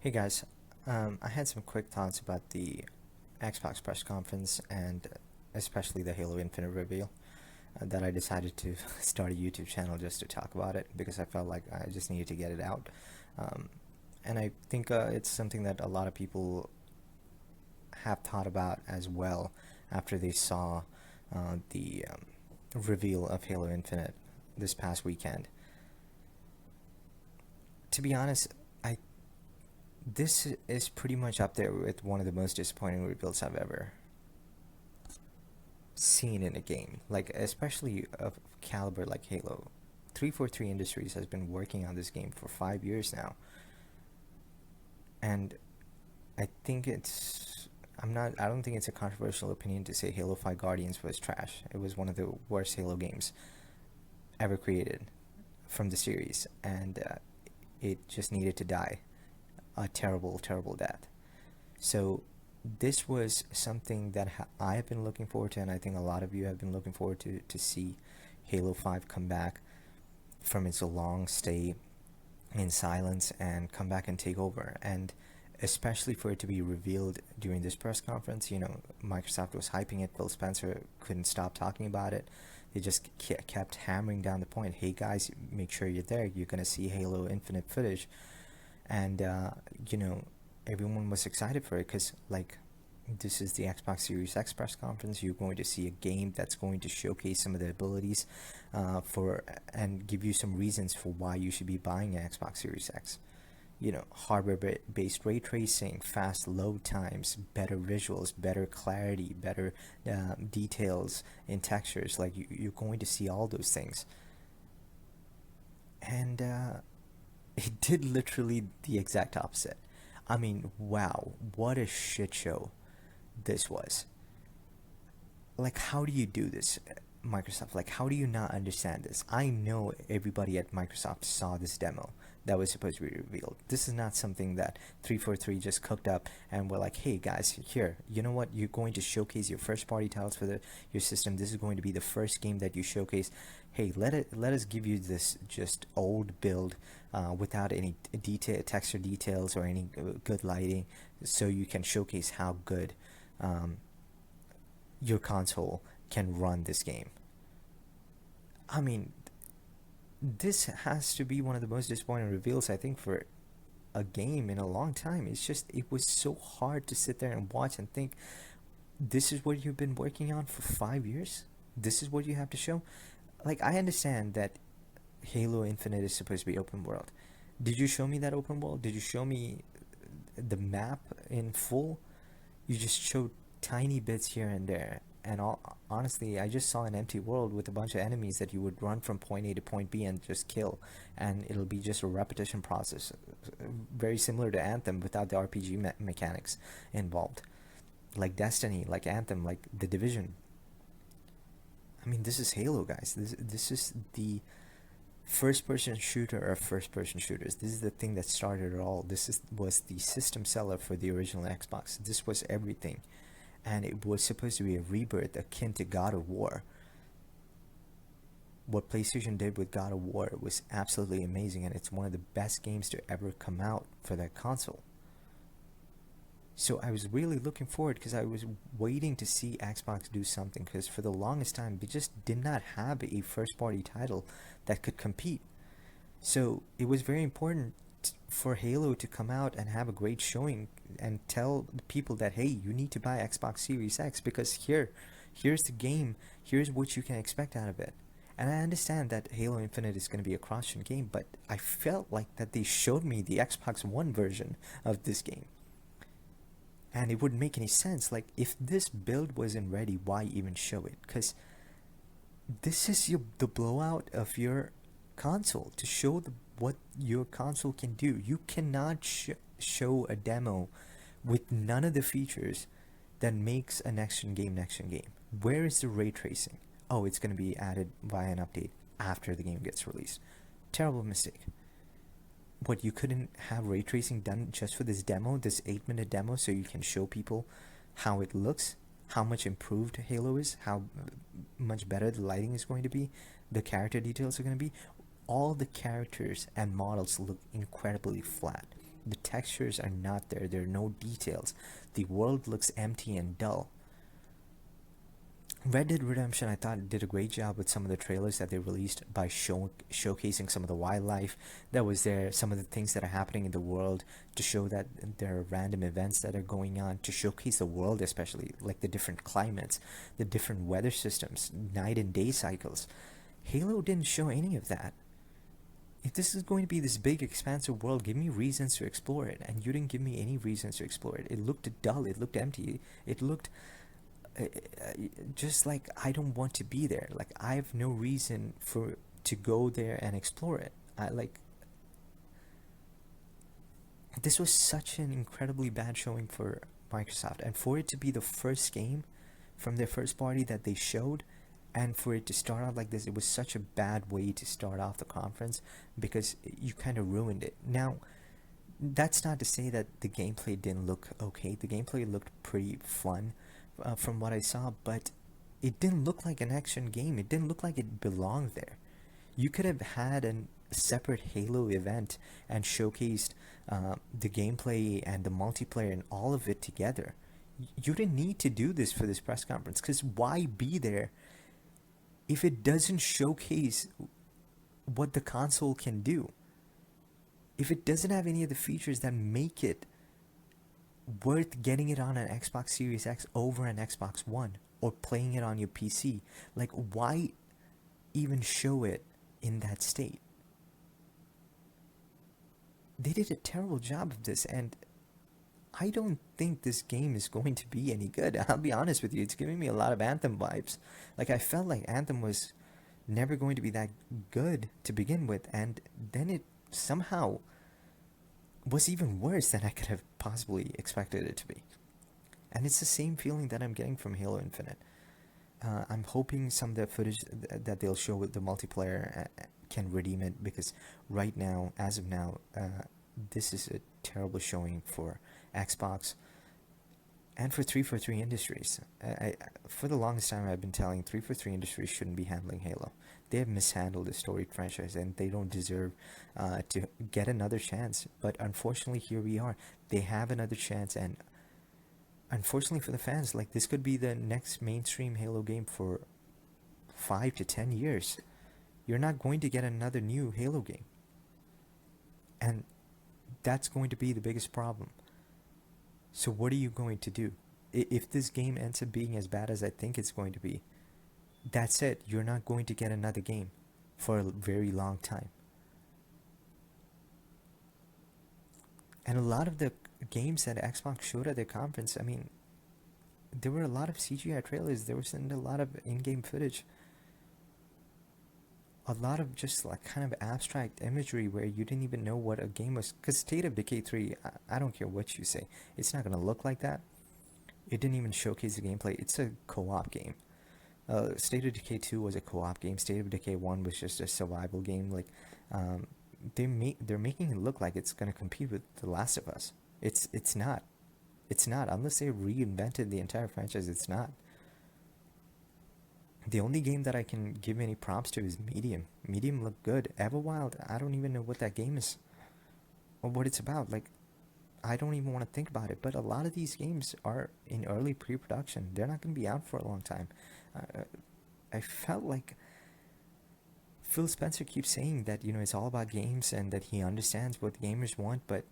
Hey guys, I had some quick thoughts about the Xbox press conference and especially the Halo Infinite reveal that I decided to start a YouTube channel just to talk about it because I felt like I just needed to get it out. Um, and I think it's something that a lot of people have thought about as well after they saw the reveal of Halo Infinite this past weekend. To be honest, I this is pretty much up there with one of the most disappointing rebuilds I've ever seen in a game. Like especially of caliber like Halo. 343 Industries has been working on this game for 5 years now, and I think it's. I'm not. I don't think it's a controversial opinion to say Halo 5 Guardians was trash. It was one of the worst Halo games ever created from the series, and it just needed to die a terrible, terrible death. So this was something that I have been looking forward to, and I think a lot of you have been looking forward to see Halo 5 come back from its long stay in silence and come back and take over. And especially for it to be revealed during this press conference, Microsoft was hyping it. Phil Spencer couldn't stop talking about it. They just kept hammering down the point. Hey guys, make sure you're there. You're gonna see Halo Infinite footage, and you know everyone was excited for it because this is the Xbox Series X press conference. You're going to see a game that's going to showcase some of the abilities for and give you some reasons for why you should be buying an Xbox Series X. Hardware-based ray tracing, fast load times, better visuals, better clarity, better details in textures. Like you're going to see all those things, and it did literally the exact opposite. I mean, wow, what a shit show this was. Like, how do you do this, Microsoft? Like, how do you not understand this? I know everybody at Microsoft saw this demo that was supposed to be revealed. This is not something that 343 just cooked up and we're like, hey guys, here, you know what? You're going to showcase your first party titles for your system. This is going to be the first game that you showcase. Hey, let us give you this just old build without any texture details or any good lighting, so you can showcase how good um, your console can run this game. I mean, this has to be one of the most disappointing reveals I think for a game in a long time. It was so hard to sit there and watch and think, this is what you've been working on for 5 years. This is what you have to show. Like I understand that Halo Infinite is supposed to be open world. Did you show me that open world? Did you show me the map in full? You just showed tiny bits here and there. And honestly, I just saw an empty world with a bunch of enemies that you would run from point A to point B and just kill. And it'll be just a repetition process. Very similar to Anthem without the RPG mechanics involved. Like Destiny, like Anthem, like The Division. I mean, this is Halo, guys. This is the first person shooter of first person shooters. This is the thing that started it all. Was the system seller for the original Xbox. This was everything, and it was supposed to be a rebirth akin to God of War. What PlayStation did with God of War was absolutely amazing, and it's one of the best games to ever come out for that console. So I was really looking forward because I was waiting to see Xbox do something, because for the longest time they just did not have a first party title that could compete. So it was very important for Halo to come out and have a great showing and tell the people that, hey, you need to buy Xbox Series X because here's the game, here's what you can expect out of it. And I understand that Halo Infinite is going to be a cross-gen game, but I felt like that they showed me the Xbox One version of this game, and it wouldn't make any sense. Like, if this build wasn't ready, why even show it? Because this is the blowout of your console, to show what your console can do. You cannot show a demo with none of the features that makes a next gen game. Where is the ray tracing? Oh, it's going to be added via an update after the game gets released. Terrible mistake. What, you couldn't have ray tracing done just for this demo, this 8-minute demo, so you can show people how it looks, how much improved Halo is, how much better the lighting is going to be, the character details are going to be? All the characters and models look incredibly flat. The textures are not there. There are no details. The world looks empty and dull. Red Dead Redemption, I thought, did a great job with some of the trailers that they released by showcasing some of the wildlife that was there, some of the things that are happening in the world, to show that there are random events that are going on, to showcase the world, especially like the different climates, the different weather systems, night and day cycles. Halo didn't show any of that. If this is going to be this big, expansive world, give me reasons to explore it. And you didn't give me any reasons to explore it. It looked dull. It looked empty. It looked uh, just like I don't want to be there. Like I have no reason for to go there and explore it. I like this was such an incredibly bad showing for Microsoft, and for it to be the first game from their first party that they showed, and for it to start out like this, it was such a bad way to start off the conference because you kind of ruined it. Now, that's not to say that the gameplay didn't look okay. The gameplay looked pretty fun from what I saw, but it didn't look like an action game. It didn't look like it belonged there. You could have had a separate Halo event and showcased the gameplay and the multiplayer and all of it together. You didn't need to do this for this press conference, because why be there if it doesn't showcase what the console can do? If it doesn't have any of the features that make it worth getting it on an Xbox Series X over an Xbox One or playing it on your PC, like why even show it in that state? They did a terrible job of this, and I don't think this game is going to be any good. I'll be honest with you, it's giving me a lot of Anthem vibes. Like I felt like Anthem was never going to be that good to begin with, and then it somehow was even worse than I could have possibly expected it to be. And it's the same feeling that I'm getting from Halo Infinite. I'm hoping some of the footage that they'll show with the multiplayer can redeem it, because right now, as of now, this is a terrible showing for Xbox and for 343 Industries. For the longest time, I've been telling 343 Industries shouldn't be handling Halo. They have mishandled the storied franchise, and they don't deserve to get another chance. But unfortunately, here we are. They have another chance, and unfortunately for the fans, like this could be the next mainstream Halo game for 5 to 10 years. You're not going to get another new Halo game, and that's going to be the biggest problem. So what are you going to do? If this game ends up being as bad as I think it's going to be, that's it. You're not going to get another game for a very long time. And a lot of the games that Xbox showed at their conference, I mean, there were a lot of CGI trailers. There was a lot of in-game footage. A lot of just like kind of abstract imagery where you didn't even know what a game was. Because State of Decay 3, I don't care what you say, it's not going to look like that. It didn't even showcase the gameplay. It's a co-op game. State of Decay 2 was a co-op game. State of Decay 1 was just a survival game. Like, they're making it look like it's going to compete with The Last of Us. It's not. It's not. Unless they reinvented the entire franchise, it's not. The only game that I can give any props to is Medium. Medium looked good. Everwild, I don't even know what that game is or what it's about. Like, I don't even want to think about it. But a lot of these games are in early pre-production. They're not going to be out for a long time. I felt like Phil Spencer keeps saying that, it's all about games and that he understands what the gamers want, but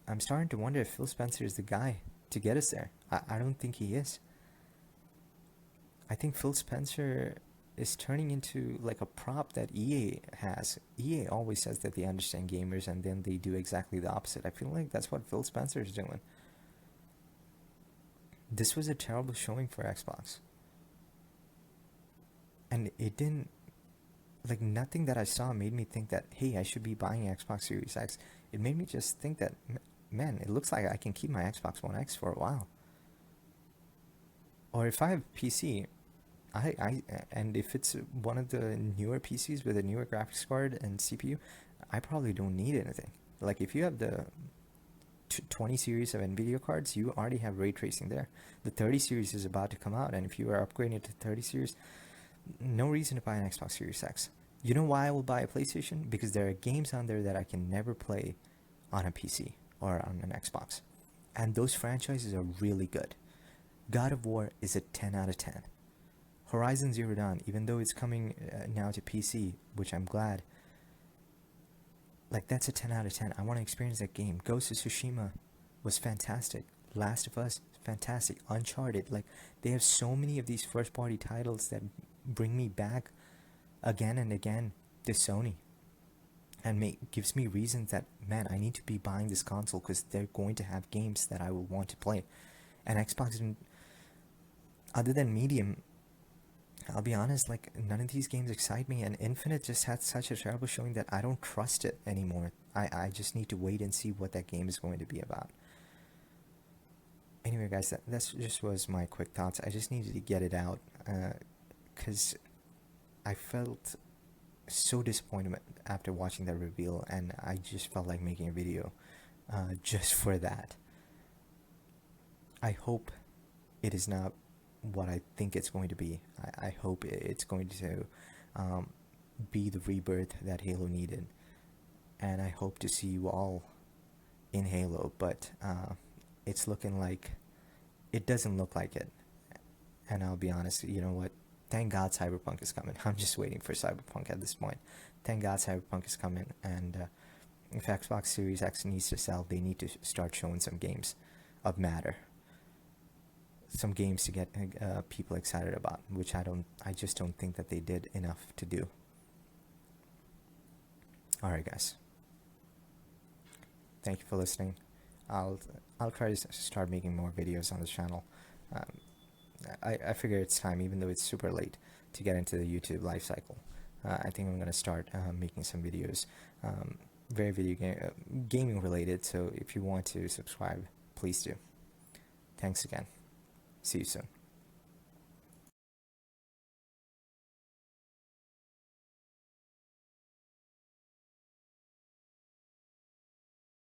I'm starting to wonder if Phil Spencer is the guy to get us there. I don't think he is. I think Phil Spencer is turning into like a prop that EA has. EA always says that they understand gamers, and then they do exactly the opposite. I feel like that's what Phil Spencer is doing. This was a terrible showing for Xbox. And it didn't, like, nothing that I saw made me think that, hey, I should be buying Xbox Series X. It made me just think that, man, it looks like I can keep my Xbox One X for a while. Or if I have a PC, and if it's one of the newer PCs with a newer graphics card and CPU, I probably don't need anything. Like, if you have the 20 series of NVIDIA cards, you already have ray tracing there. The 30 series is about to come out, and if you are upgrading to 30 series, no reason to buy an Xbox Series X. You know why I will buy a PlayStation? Because there are games on there that I can never play on a PC. or on an Xbox. And those franchises are really good. God of War is a 10 out of 10. Horizon Zero Dawn, even though it's coming now to PC, which I'm glad, like that's a 10 out of 10. I want to experience that game. Ghost of Tsushima was fantastic. Last of Us, fantastic. Uncharted, like they have so many of these first party titles that bring me back again and again to Sony, and gives me reasons that, man, I need to be buying this console because they're going to have games that I will want to play. And Xbox didn't, other than Medium, I'll be honest, like none of these games excite me, and Infinite just had such a terrible showing that I don't trust it anymore. I just need to wait and see what that game is going to be about. Anyway, guys, that just was my quick thoughts. I just needed to get it out because I felt so disappointed after watching that reveal, and I just felt like making a video just for that. I hope it is not what I think it's going to be. I hope it's going to be the rebirth that Halo needed, and I hope to see you all in Halo, but it's looking like it doesn't look like it. And I'll be honest, you know what? Thank God Cyberpunk is coming. I'm just waiting for Cyberpunk at this point. Thank God Cyberpunk is coming, and if Xbox Series X needs to sell, they need to start showing some games of matter. Some games to get people excited about, which I just don't think that they did enough to do. Alright, guys. Thank you for listening. I'll try to start making more videos on this channel. I figure it's time, even though it's super late, to get into the YouTube life cycle. I think I'm going to start making some videos, very gaming related, so if you want to subscribe, please do. Thanks again. See you soon.